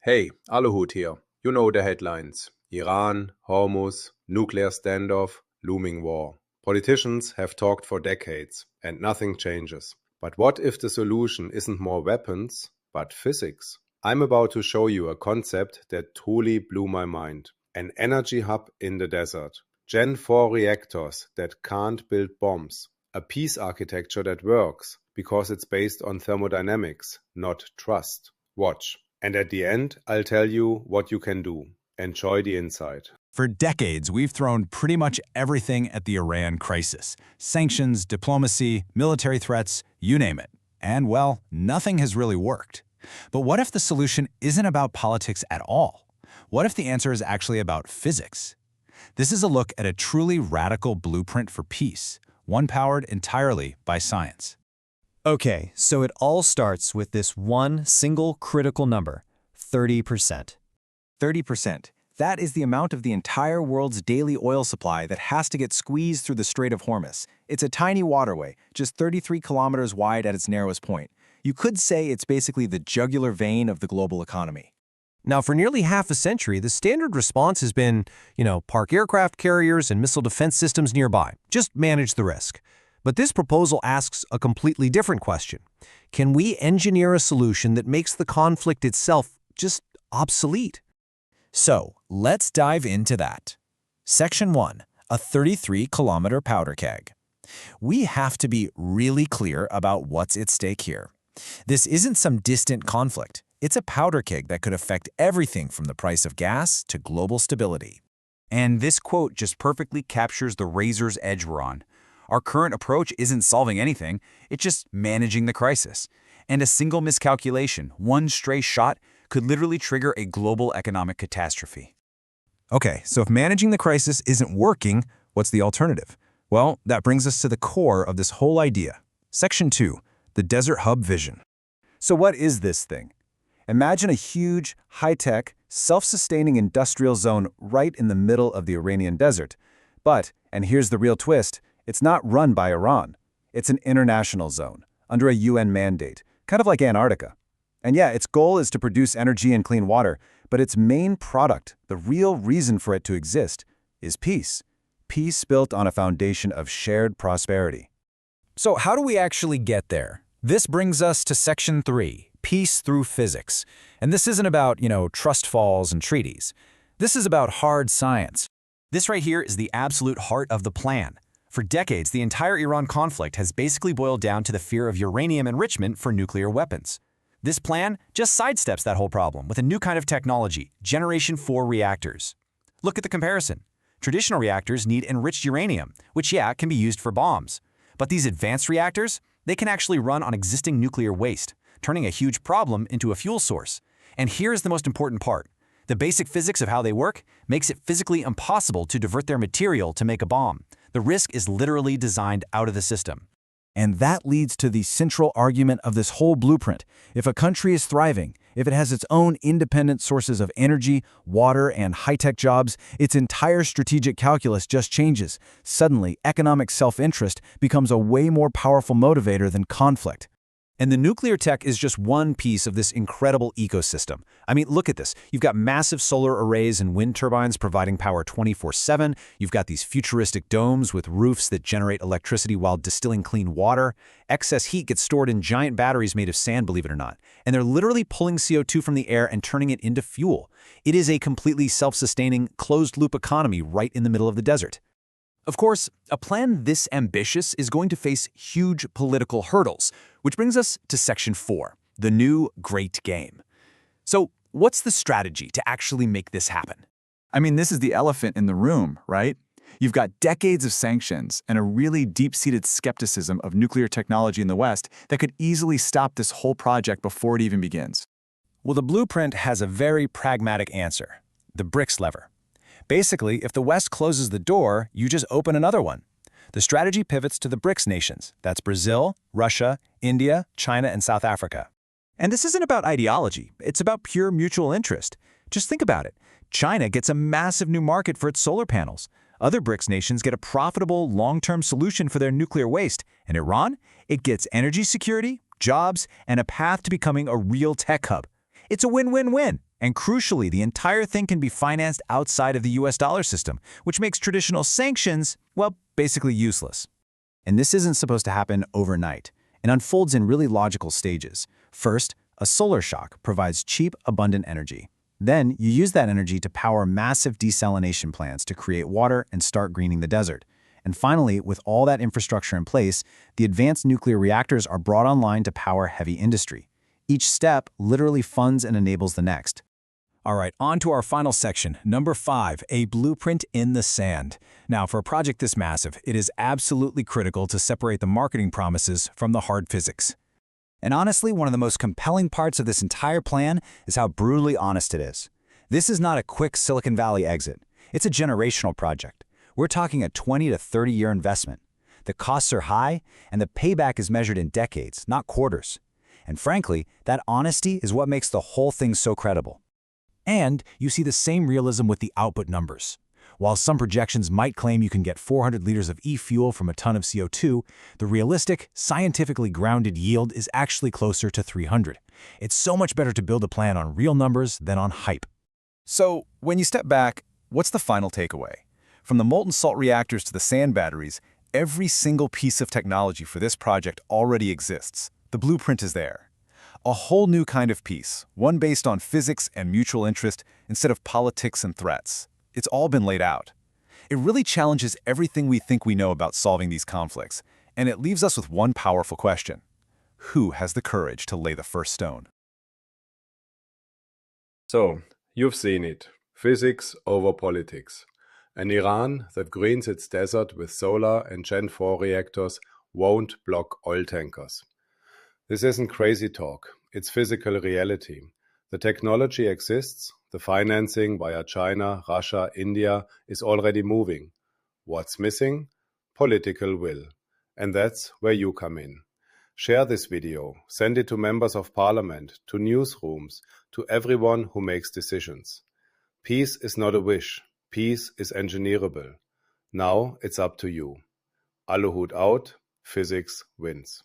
Hey, Aluhut here. You know the headlines. Iran, Hormuz, nuclear standoff, looming war. Politicians have talked for decades, and nothing changes. But what if the solution isn't more weapons, but physics? I'm about to show you a concept that truly blew my mind. An energy hub in the desert. Gen 4 reactors that can't build bombs. A peace architecture that works, because it's based on thermodynamics, not trust. Watch. And at the end, I'll tell you what you can do. Enjoy the insight. For decades, we've thrown pretty much everything at the Iran crisis. Sanctions, diplomacy, military threats, you name it. And, well, nothing has really worked. But what if the solution isn't about politics at all? What if the answer is actually about physics? This is a look at a truly radical blueprint for peace, one powered entirely by science. Okay, so it all starts with this one single critical number, 30%. 30%. That is the amount of the entire world's daily oil supply that has to get squeezed through the Strait of Hormuz. It's a tiny waterway, just 33 kilometers wide at its narrowest point. You could say it's basically the jugular vein of the global economy. Now, for nearly half a century, the standard response has been, park aircraft carriers and missile defense systems nearby. Just manage the risk. But this proposal asks a completely different question. Can we engineer a solution that makes the conflict itself just obsolete? So, let's dive into that. Section 1. A 33-kilometer powder keg. We have to be really clear about what's at stake here. This isn't some distant conflict. It's a powder keg that could affect everything from the price of gas to global stability. And this quote just perfectly captures the razor's edge we're on. Our current approach isn't solving anything, it's just managing the crisis. And a single miscalculation, one stray shot, could literally trigger a global economic catastrophe. Okay, so if managing the crisis isn't working, what's the alternative? Well, that brings us to the core of this whole idea. Section 2, the Desert Hub vision. So what is this thing? Imagine a huge, high-tech, self-sustaining industrial zone right in the middle of the Iranian desert. But, and here's the real twist, it's not run by Iran. It's an international zone, under a UN mandate, kind of like Antarctica. And yeah, its goal is to produce energy and clean water, but its main product, the real reason for it to exist, is peace. Peace built on a foundation of shared prosperity. So how do we actually get there? This brings us to Section 3, peace through physics. And this isn't about, trust falls and treaties. This is about hard science. This right here is the absolute heart of the plan. For decades, the entire Iran conflict has basically boiled down to the fear of uranium enrichment for nuclear weapons. This plan just sidesteps that whole problem with a new kind of technology, Generation 4 reactors. Look at the comparison. Traditional reactors need enriched uranium, which, can be used for bombs. But these advanced reactors, they can actually run on existing nuclear waste, turning a huge problem into a fuel source. And here's the most important part. The basic physics of how they work makes it physically impossible to divert their material to make a bomb. The risk is literally designed out of the system. And that leads to the central argument of this whole blueprint. If a country is thriving, if it has its own independent sources of energy, water, and high-tech jobs, its entire strategic calculus just changes. Suddenly, economic self-interest becomes a way more powerful motivator than conflict. And the nuclear tech is just one piece of this incredible ecosystem. I mean, look at this. You've got massive solar arrays and wind turbines providing power 24/7. You've got these futuristic domes with roofs that generate electricity while distilling clean water. Excess heat gets stored in giant batteries made of sand, believe it or not. And they're literally pulling CO2 from the air and turning it into fuel. It is a completely self-sustaining, closed-loop economy right in the middle of the desert. Of course, a plan this ambitious is going to face huge political hurdles, which brings us to Section 4, the new great game. So, what's the strategy to actually make this happen? I mean, this is the elephant in the room, right? You've got decades of sanctions and a really deep-seated skepticism of nuclear technology in the West that could easily stop this whole project before it even begins. Well, the blueprint has a very pragmatic answer, the BRICS lever. Basically, if the West closes the door, you just open another one. The strategy pivots to the BRICS nations. That's Brazil, Russia, India, China, and South Africa. And this isn't about ideology. It's about pure mutual interest. Just think about it. China gets a massive new market for its solar panels. Other BRICS nations get a profitable, long-term solution for their nuclear waste. And Iran? It gets energy security, jobs, and a path to becoming a real tech hub. It's a win-win-win. And crucially, the entire thing can be financed outside of the US dollar system, which makes traditional sanctions, well, basically useless. And this isn't supposed to happen overnight. It unfolds in really logical stages. First, a solar shock provides cheap, abundant energy. Then, you use that energy to power massive desalination plants to create water and start greening the desert. And finally, with all that infrastructure in place, the advanced nuclear reactors are brought online to power heavy industry. Each step literally funds and enables the next. All right, on to our final section, number 5, a blueprint in the sand. Now, for a project this massive, it is absolutely critical to separate the marketing promises from the hard physics. And honestly, one of the most compelling parts of this entire plan is how brutally honest it is. This is not a quick Silicon Valley exit. It's a generational project. We're talking a 20 to 30-year investment. The costs are high, and the payback is measured in decades, not quarters. And frankly, that honesty is what makes the whole thing so credible. And you see the same realism with the output numbers. While some projections might claim you can get 400 liters of e-fuel from a ton of CO2, the realistic, scientifically grounded yield is actually closer to 300. It's so much better to build a plan on real numbers than on hype. So, when you step back, what's the final takeaway? From the molten salt reactors to the sand batteries, every single piece of technology for this project already exists. The blueprint is there. A whole new kind of peace, one based on physics and mutual interest instead of politics and threats. It's all been laid out. It really challenges everything we think we know about solving these conflicts, and it leaves us with one powerful question. Who has the courage to lay the first stone? So, you've seen it. Physics over politics. An Iran that greens its desert with solar and Gen 4 reactors won't block oil tankers. This isn't crazy talk, it's physical reality. The technology exists, the financing via China, Russia, India is already moving. What's missing? Political will. And that's where you come in. Share this video, send it to members of parliament, to newsrooms, to everyone who makes decisions. Peace is not a wish, peace is engineerable. Now it's up to you. Aluhut out, physics wins.